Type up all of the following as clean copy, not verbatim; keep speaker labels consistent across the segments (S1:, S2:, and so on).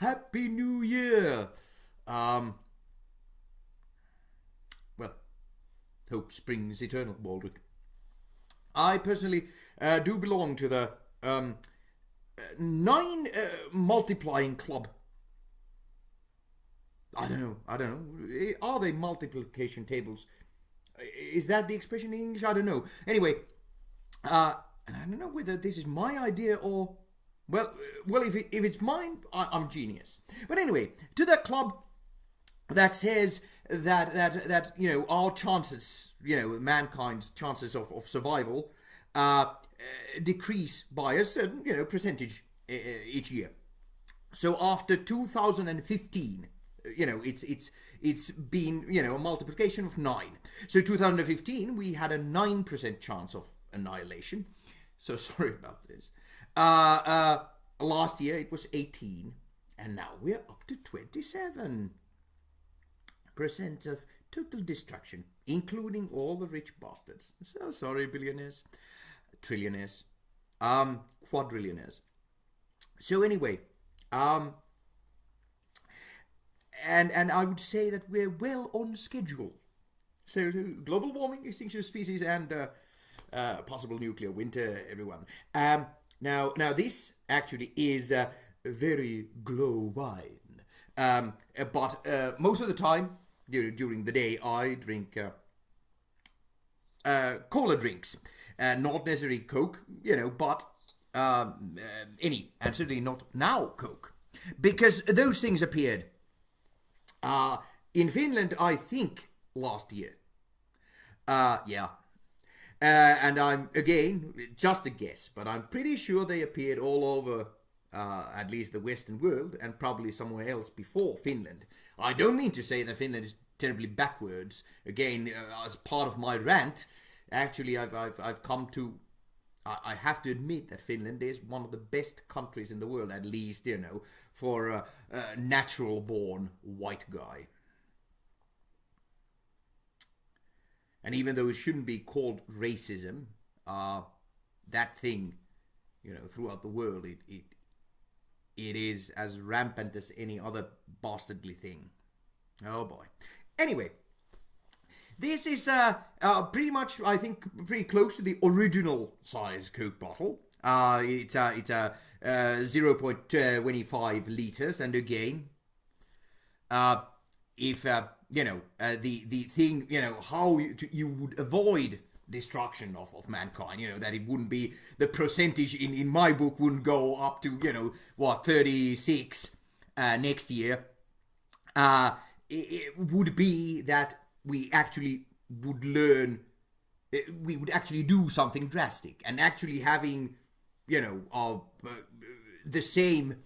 S1: Happy New Year. Well, hope springs eternal, Baldric. I personally do belong to the 9 multiplying club. I don't know. Are they multiplication tables? Is that the expression in English? I don't know. Anyway, and I don't know whether this is my idea or well, if it's mine, I'm genius. But anyway, to the club that says that our chances, mankind's chances of survival, decrease by a certain percentage each year. So after 2015. It's been a multiplication of 9. So 2015 we had a 9% chance of annihilation. So sorry about this. Last year it was 18, and now we're up to 27% of total destruction, including all the rich bastards. So sorry, billionaires, trillionaires, quadrillionaires. So anyway, And I would say that we're well on schedule. So global warming, extinction of species, and possible nuclear winter, everyone. Now this actually is very glow wine. But most of the time during the day I drink cola drinks, not necessarily Coke, but any, and certainly not now Coke, because those things appeared. In Finland, I think, last year. Yeah. And I'm, again, just a guess, but I'm pretty sure they appeared all over, at least the Western world, and probably somewhere else before Finland. I don't mean to say that Finland is terribly backwards. Again, as part of my rant, actually, I've come to... I have to admit that Finland is one of the best countries in the world, at least, for a natural-born white guy. And even though it shouldn't be called racism, that thing, throughout the world, it is as rampant as any other bastardly thing. Oh boy. Anyway. This is pretty much, I think, pretty close to the original size Coke bottle. It's a 0.25 liters, and again, if the thing, how you would avoid destruction of mankind, that it wouldn't be, the percentage in my book wouldn't go up to 36 next year. It would be that we actually would learn, we would actually do something drastic, and actually having, the same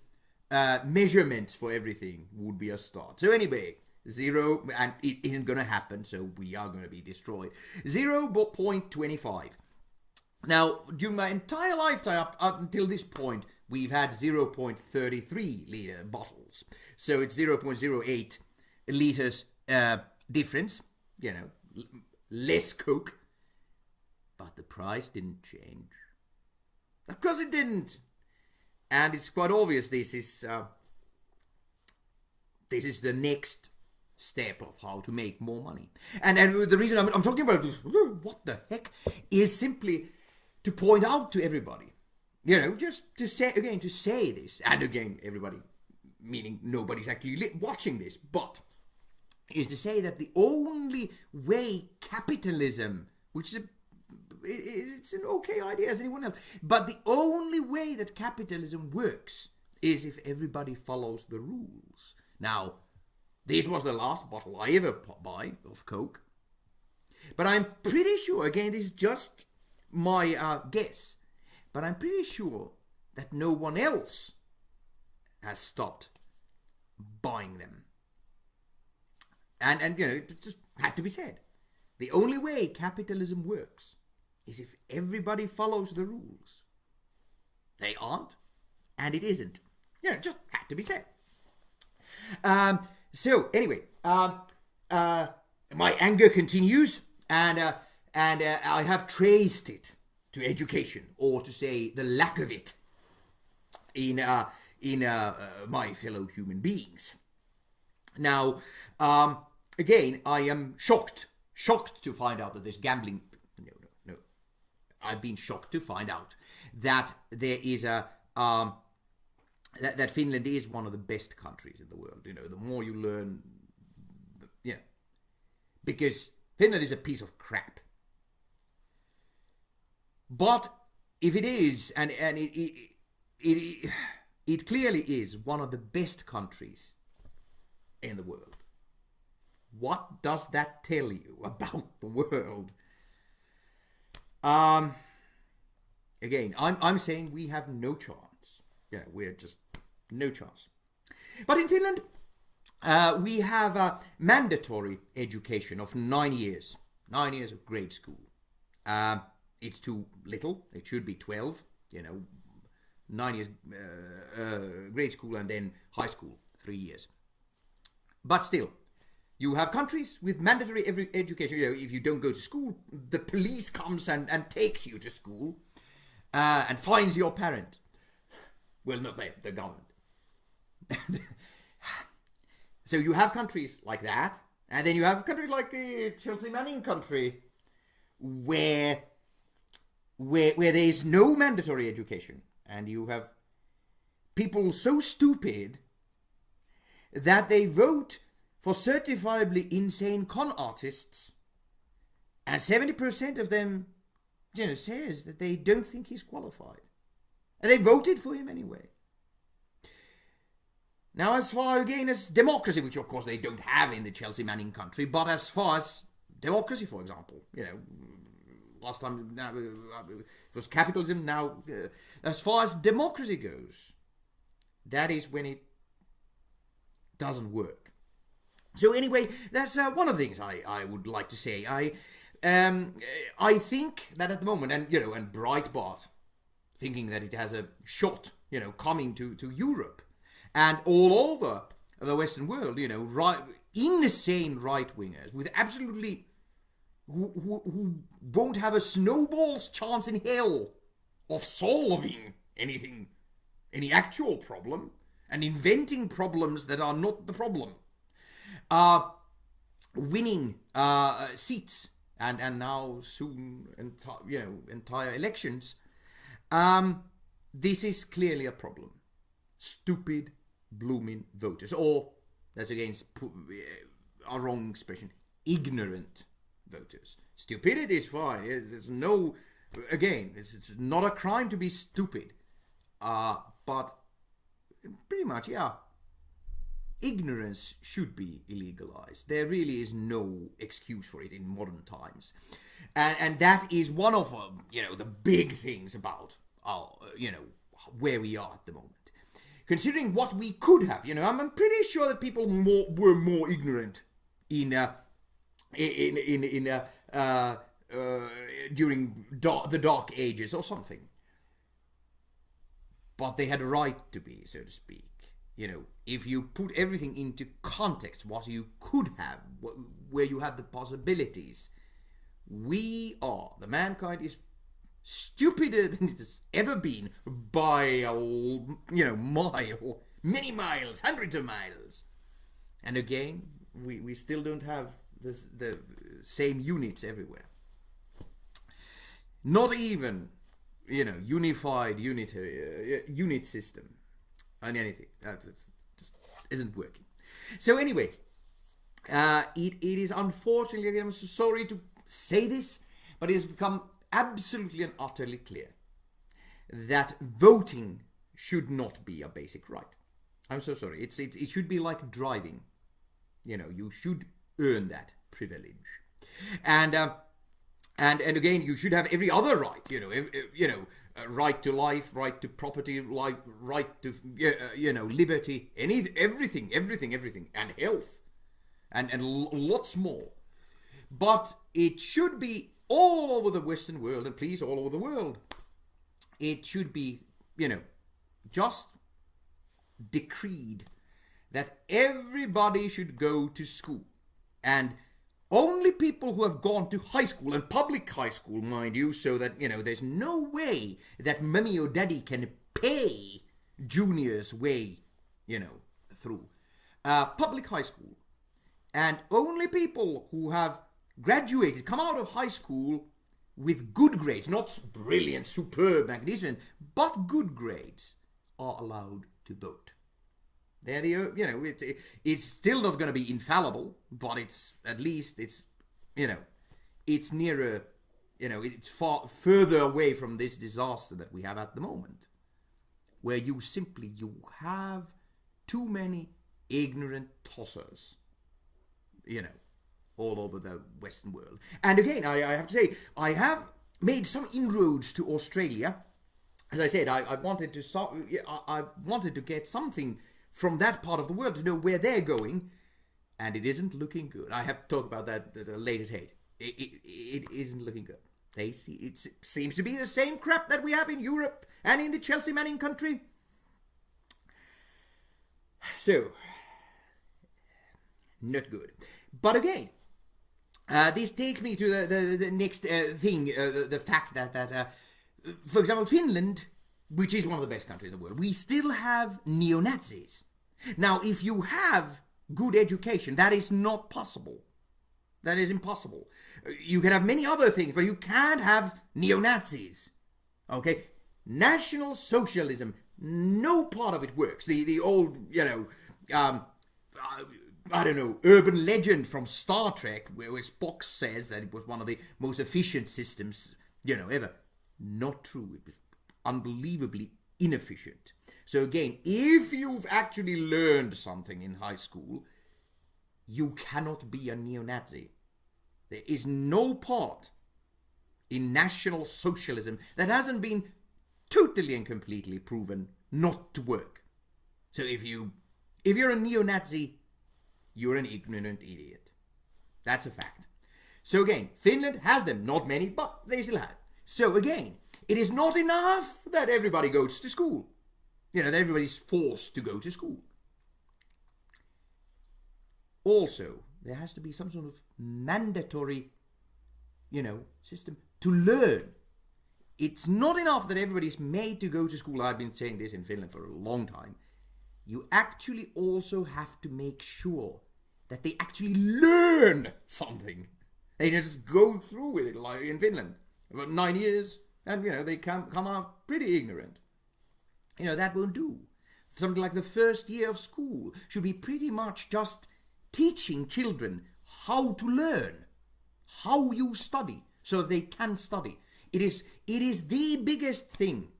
S1: measurements for everything would be a start. So anyway, 0, and it isn't going to happen, so we are going to be destroyed. 0.25. Now, during my entire lifetime, up until this point, we've had 0.33 liter bottles. So it's 0.08 liters difference. Less Coke, but the price didn't change. Of course it didn't, and it's quite obvious this is the next step of how to make more money. And the reason I'm talking about this, what the heck, is simply to point out to everybody, just to say this, and again, everybody, meaning nobody's actually watching this, but is to say that the only way capitalism, which is it's an okay idea as anyone else, but the only way that capitalism works is if everybody follows the rules. Now, this was the last bottle I ever buy of Coke, but I'm pretty sure, again, this is just my guess, but I'm pretty sure that no one else has stopped buying them. And it just had to be said. The only way capitalism works is if everybody follows the rules. They aren't, and it isn't. It just had to be said. So anyway, my anger continues, and I have traced it to education, or to say the lack of it, in my fellow human beings. Now, again, I am shocked to find out that there's gambling. No. I've been shocked to find out that there is that Finland is one of the best countries in the world. The more you learn, because Finland is a piece of crap. But if it is, and it clearly is one of the best countries in the world, what does that tell you about the world? Again, I'm saying we have no chance. We're just no chance. But in Finland, we have a mandatory education of 9 years. 9 years of grade school. It's too little. It should be 12. 9 years grade school and then high school, 3 years. But still, you have countries with mandatory education. If you don't go to school, the police comes and takes you to school and fines your parent. Well, not they, the government. So you have countries like that, and then you have countries like the Chelsea Manning country, where there is no mandatory education, and you have people so stupid that they vote for certifiably insane con artists, and 70% of them, says that they don't think he's qualified, and they voted for him anyway. Now, as far again as democracy, which of course they don't have in the Chelsea Manning country, but as far as democracy, for example, last time it was capitalism. Now, as far as democracy goes, that is when it doesn't work. So anyway, that's one of the things I would like to say. I think that at the moment, and Breitbart thinking that it has a shot, coming to Europe and all over the Western world, insane right-wingers with absolutely who won't have a snowball's chance in hell of solving any actual problem, and inventing problems that are not the problem, winning seats and now soon entire elections. This is clearly a problem. Stupid blooming voters, or that's against a wrong expression, ignorant voters. Stupidity is fine. There's no, again, it's not a crime to be stupid, but pretty much, ignorance should be illegalized. There really is no excuse for it in modern times, and that is one of the big things about where we are at the moment. Considering what we could have, I'm pretty sure that people were more ignorant during the Dark Ages or something. But they had a right to be, so to speak. If you put everything into context, what you could have, where you have the possibilities, the mankind is stupider than it has ever been by a mile, many miles, hundreds of miles. And again, we still don't have the same units everywhere. Not even unified unit system and anything. That just isn't working. So anyway, it is unfortunately, again, I'm so sorry to say this, but it has become absolutely and utterly clear that voting should not be a basic right. I'm so sorry. It should be like driving. You should earn that privilege, and again, you should have every other right. Right to life, right to property, right to liberty, everything, and health, and lots more. But it should be all over the Western world, and please, all over the world, it should be, just decreed that everybody should go to school. And only people who have gone to high school, and public high school, mind you, so that, there's no way that mummy or daddy can pay junior's way, through. Public high school. And only people who have graduated, come out of high school with good grades, not brilliant, superb, magnificent, but good grades, are allowed to vote. They're the, it's still not going to be infallible, but it's at least it's nearer, it's far further away from this disaster that we have at the moment, where you have too many ignorant tossers, all over the Western world. And again, I have to say, I have made some inroads to Australia. As I said, I wanted to get something from that part of the world to know where they're going, and it isn't looking good. I have to talk about that at a later date. It isn't looking good. It seems to be the same crap that we have in Europe and in the Chelsea Manning country. So, not good. But again, this takes me to the next thing, the fact that, for example, Finland, which is one of the best countries in the world, we still have neo-Nazis. Now, if you have good education, that is not possible. That is impossible. You can have many other things, but you can't have neo-Nazis. Okay? National socialism, no part of it works. The old, I don't know, urban legend from Star Trek, where Spock says that it was one of the most efficient systems, ever. Not true. It was unbelievably inefficient. So again, if you've actually learned something in high school, you cannot be a neo-Nazi. There is no part in National Socialism that hasn't been totally and completely proven not to work. So if you're a neo-Nazi, you're an ignorant idiot. That's a fact. So again, Finland has them. Not many, but they still have. So again, it is not enough that everybody goes to school. That everybody's forced to go to school. Also, there has to be some sort of mandatory, system to learn. It's not enough that everybody's made to go to school. I've been saying this in Finland for a long time. You actually also have to make sure that they actually learn something. They don't just go through with it like in Finland. About 9 years, and they come out pretty ignorant. That won't do. Something like the first year of school should be pretty much just teaching children how to learn, how you study, so they can study. It is the biggest thing.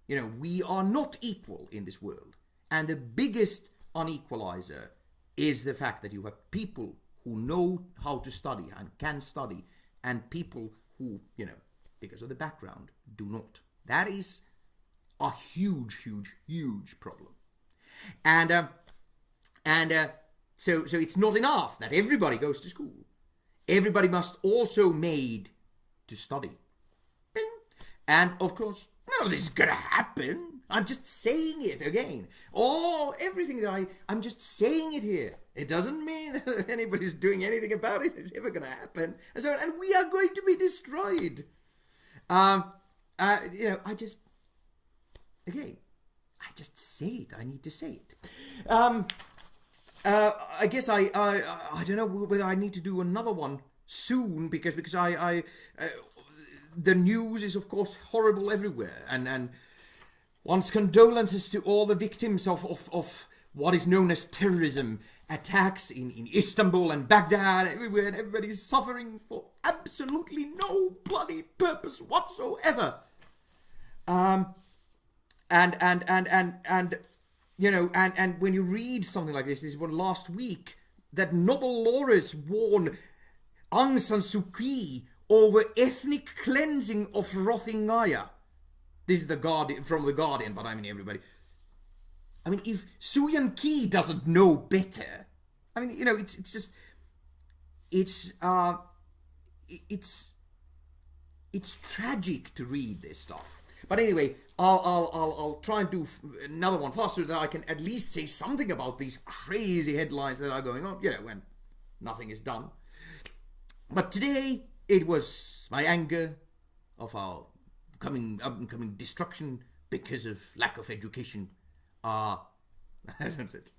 S1: We are not equal in this world. And the biggest unequalizer is the fact that you have people who know how to study and can study, and people who, because of the background, do not. That is a huge, huge, huge problem. So it's not enough that everybody goes to school. Everybody must also made to study. Bing. And of course, none of this is gonna happen. I'm just saying it again. Everything that I'm just saying it here. It doesn't mean that anybody's doing anything about it. It's ever gonna happen. And we are going to be destroyed. I just say it. I need to say it. I guess I don't know whether I need to do another one soon because the news is of course horrible everywhere, and one's condolences to all the victims of what is known as terrorism attacks in Istanbul and Baghdad, everywhere, and everybody's suffering for absolutely no bloody purpose whatsoever. And when you read something like this was last week that Nobel laureates warn Aung San Suu Kyi over ethnic cleansing of Rohingya. This is the Guardian, from the Guardian, but I mean everybody. I mean, if Suu Kyi doesn't know better, I mean, it's tragic to read this stuff. But anyway, I'll try and do another one faster so that I can at least say something about these crazy headlines that are going on, when nothing is done. But today, it was my anger of our upcoming destruction because of lack of education That's it.